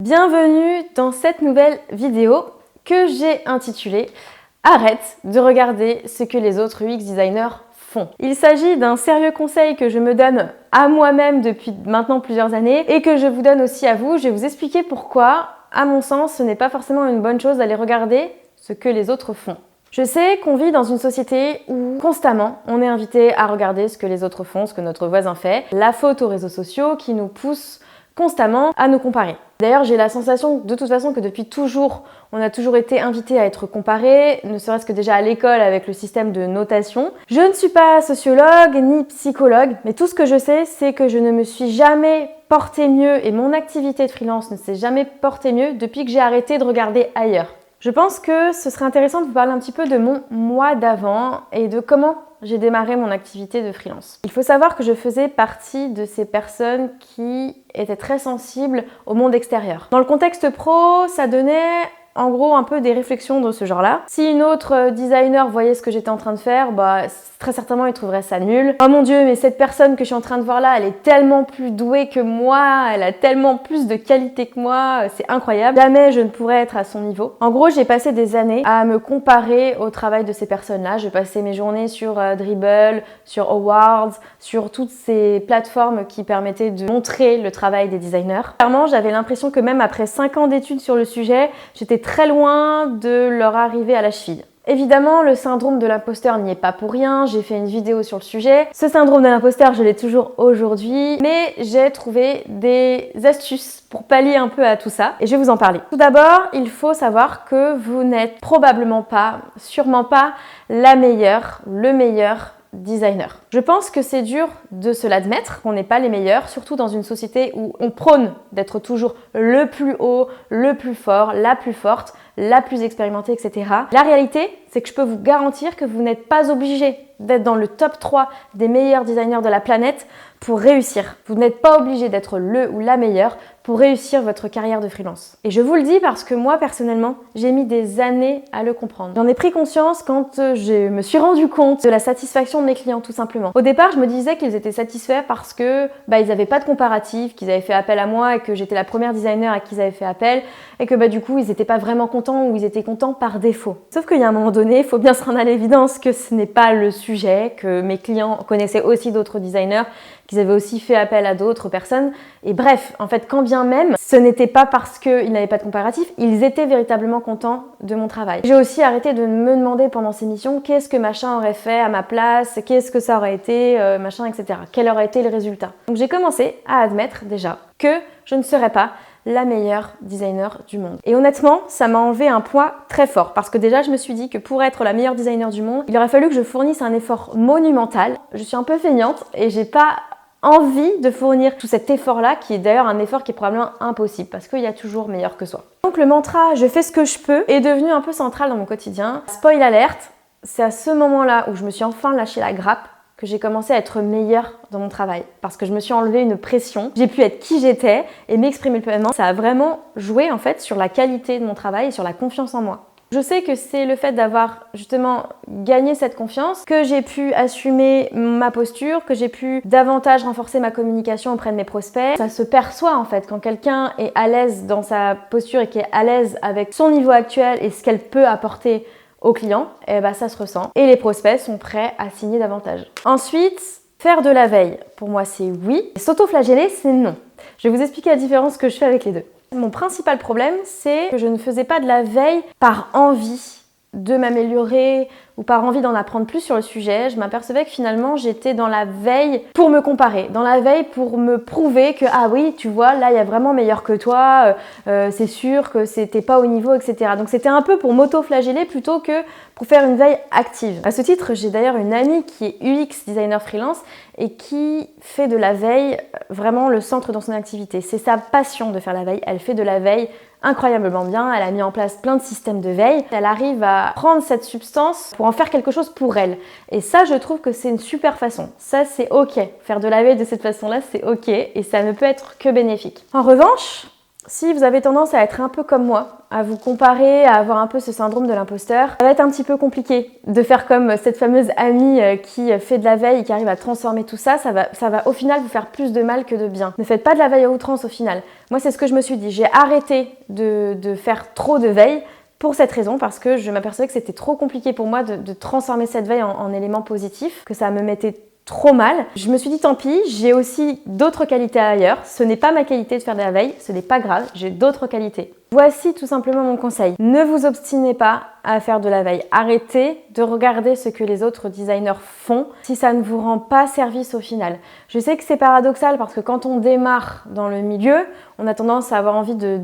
Bienvenue dans cette nouvelle vidéo que j'ai intitulée « Arrête de regarder ce que les autres UX designers font ». Il s'agit d'un sérieux conseil que je me donne à moi-même depuis maintenant plusieurs années et que je vous donne aussi à vous. Je vais vous expliquer pourquoi, à mon sens, ce n'est pas forcément une bonne chose d'aller regarder ce que les autres font. Je sais qu'on vit dans une société où constamment on est invité à regarder ce que les autres font, ce que notre voisin fait. La faute aux réseaux sociaux qui nous pousse constamment à nous comparer. D'ailleurs, j'ai la sensation de toute façon que depuis toujours, on a toujours été invité à être comparé, ne serait-ce que déjà à l'école avec le système de notation. Je ne suis pas sociologue ni psychologue, mais tout ce que je sais, c'est que je ne me suis jamais portée mieux et mon activité de freelance ne s'est jamais portée mieux depuis que j'ai arrêté de regarder ailleurs. Je pense que ce serait intéressant de vous parler un petit peu de mon moi d'avant et de comment j'ai démarré mon activité de freelance. Il faut savoir que je faisais partie de ces personnes qui étaient très sensibles au monde extérieur. Dans le contexte pro, ça donnait en gros un peu des réflexions de ce genre-là. Si une autre designer voyait ce que j'étais en train de faire, très certainement il trouverait ça nul. Oh mon dieu, mais cette personne que je suis en train de voir là, elle est tellement plus douée que moi, elle a tellement plus de qualité que moi, c'est incroyable. Jamais je ne pourrais être à son niveau. En gros, j'ai passé des années à me comparer au travail de ces personnes-là. Je passais mes journées sur Dribbble, sur Awards, sur toutes ces plateformes qui permettaient de montrer le travail des designers. Clairement, j'avais l'impression que même après 5 ans d'études sur le sujet, j'étais très loin de leur arriver à la cheville. Évidemment, le syndrome de l'imposteur n'y est pas pour rien, j'ai fait une vidéo sur le sujet. Ce syndrome de l'imposteur, je l'ai toujours aujourd'hui, mais j'ai trouvé des astuces pour pallier un peu à tout ça et je vais vous en parler. Tout d'abord, il faut savoir que vous n'êtes probablement pas, sûrement pas, la meilleure, le meilleur designer. Je pense que c'est dur de se l'admettre, qu'on n'est pas les meilleurs, surtout dans une société où on prône d'être toujours le plus haut, le plus fort, la plus forte, la plus expérimentée, etc. La réalité, c'est que je peux vous garantir que vous n'êtes pas obligé d'être dans le top 3 des meilleurs designers de la planète pour réussir. Vous n'êtes pas obligé d'être le ou la meilleure pour réussir votre carrière de freelance. Et je vous le dis parce que moi, personnellement, j'ai mis des années à le comprendre. J'en ai pris conscience quand je me suis rendu compte de la satisfaction de mes clients, tout simplement. Au départ, je me disais qu'ils étaient satisfaits parce que ils n'avaient pas de comparatif, qu'ils avaient fait appel à moi et que j'étais la première designer à qui ils avaient fait appel et que du coup, ils n'étaient pas vraiment contents ou ils étaient contents par défaut. Sauf qu'il y a un moment donné, il faut bien se rendre à l'évidence que ce n'est pas le sujet, que mes clients connaissaient aussi d'autres designers, qu'ils avaient aussi fait appel à d'autres personnes. Et bref, en fait, quand bien même, ce n'était pas parce qu'ils n'avaient pas de comparatif, ils étaient véritablement contents de mon travail. J'ai aussi arrêté de me demander pendant ces missions qu'est-ce que machin aurait fait à ma place, qu'est-ce que ça aurait été, machin, etc. Quel aurait été le résultat. Donc j'ai commencé à admettre déjà que je ne serais pas la meilleure designer du monde. Et honnêtement, ça m'a enlevé un poids très fort parce que déjà, je me suis dit que pour être la meilleure designer du monde, il aurait fallu que je fournisse un effort monumental. Je suis un peu feignante et j'ai pas envie de fournir tout cet effort-là, qui est d'ailleurs un effort qui est probablement impossible parce qu'il y a toujours meilleur que soi. Donc le mantra « je fais ce que je peux » est devenu un peu central dans mon quotidien. Spoil alerte, c'est à ce moment-là où je me suis enfin lâché la grappe que j'ai commencé à être meilleure dans mon travail parce que je me suis enlevé une pression. J'ai pu être qui j'étais et m'exprimer pleinement. Ça a vraiment joué en fait sur la qualité de mon travail et sur la confiance en moi. Je sais que c'est le fait d'avoir justement gagné cette confiance que j'ai pu assumer ma posture, que j'ai pu davantage renforcer ma communication auprès de mes prospects. Ça se perçoit en fait quand quelqu'un est à l'aise dans sa posture et qui est à l'aise avec son niveau actuel et ce qu'elle peut apporter aux clients, ça se ressent. Et les prospects sont prêts à signer davantage. Ensuite, faire de la veille, pour moi c'est oui. S'auto-flageller, c'est non. Je vais vous expliquer la différence que je fais avec les deux. Mon principal problème, c'est que je ne faisais pas de la veille par envie de m'améliorer ou par envie d'en apprendre plus sur le sujet. Je m'apercevais que finalement, j'étais dans la veille pour me comparer, dans la veille pour me prouver que ah oui, tu vois, là, il y a vraiment meilleur que toi, c'est sûr que c'était pas au niveau, etc. Donc c'était un peu pour m'auto-flageller plutôt que pour faire une veille active. À ce titre, j'ai d'ailleurs une amie qui est UX designer freelance et qui fait de la veille vraiment le centre dans son activité. C'est sa passion de faire la veille. Elle fait de la veille incroyablement bien, elle a mis en place plein de systèmes de veille. Elle arrive à prendre cette substance pour en faire quelque chose pour elle. Et ça, je trouve que c'est une super façon. Ça, c'est ok. Faire de la veille de cette façon-là, c'est ok et ça ne peut être que bénéfique. En revanche, Si vous avez tendance à être un peu comme moi, à vous comparer, à avoir un peu ce syndrome de l'imposteur, ça va être un petit peu compliqué de faire comme cette fameuse amie qui fait de la veille et qui arrive à transformer tout ça. Ça va au final vous faire plus de mal que de bien. Ne faites pas de la veille à outrance au final. Moi, c'est ce que je me suis dit. J'ai arrêté de faire trop de veille pour cette raison, parce que je m'apercevais que c'était trop compliqué pour moi de transformer cette veille en élément positif, que ça me mettait trop mal. Je me suis dit tant pis, j'ai aussi d'autres qualités ailleurs. Ce n'est pas ma qualité de faire de la veille, ce n'est pas grave, j'ai d'autres qualités. Voici tout simplement mon conseil. Ne vous obstinez pas à faire de la veille. Arrêtez de regarder ce que les autres designers font si ça ne vous rend pas service au final. Je sais que c'est paradoxal parce que quand on démarre dans le milieu, on a tendance à avoir envie de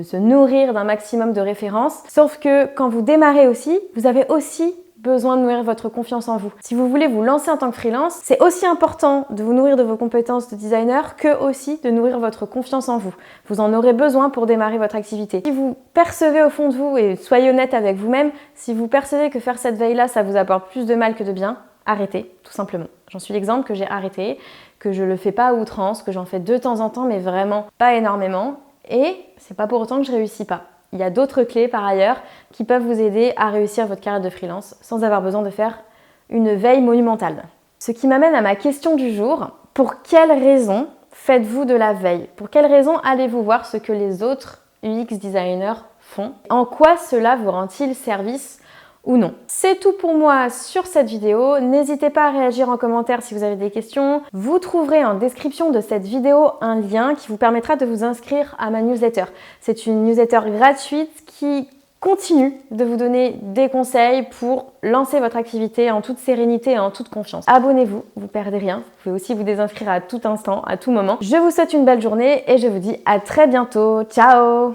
se nourrir d'un maximum de références. Sauf que quand vous démarrez aussi, vous avez aussi besoin de nourrir votre confiance en vous. Si vous voulez vous lancer en tant que freelance, c'est aussi important de vous nourrir de vos compétences de designer que aussi de nourrir votre confiance en vous. Vous en aurez besoin pour démarrer votre activité. Si vous percevez au fond de vous, et soyez honnête avec vous-même, si vous percevez que faire cette veille-là, ça vous apporte plus de mal que de bien, arrêtez, tout simplement. J'en suis l'exemple que j'ai arrêté, que je le fais pas à outrance, que j'en fais de temps en temps, mais vraiment pas énormément. Et c'est pas pour autant que je réussis pas. Il y a d'autres clés par ailleurs qui peuvent vous aider à réussir votre carrière de freelance sans avoir besoin de faire une veille monumentale. Ce qui m'amène à ma question du jour. Pour quelles raisons faites-vous de la veille? Pour quelles raisons allez-vous voir ce que les autres UX designers font? En quoi cela vous rend-il service ou non? C'est tout pour moi sur cette vidéo. N'hésitez pas à réagir en commentaire si vous avez des questions. Vous trouverez en description de cette vidéo un lien qui vous permettra de vous inscrire à ma newsletter. C'est une newsletter gratuite qui continue de vous donner des conseils pour lancer votre activité en toute sérénité et en toute confiance. Abonnez-vous, vous ne perdez rien. Vous pouvez aussi vous désinscrire à tout instant, à tout moment. Je vous souhaite une belle journée et je vous dis à très bientôt. Ciao!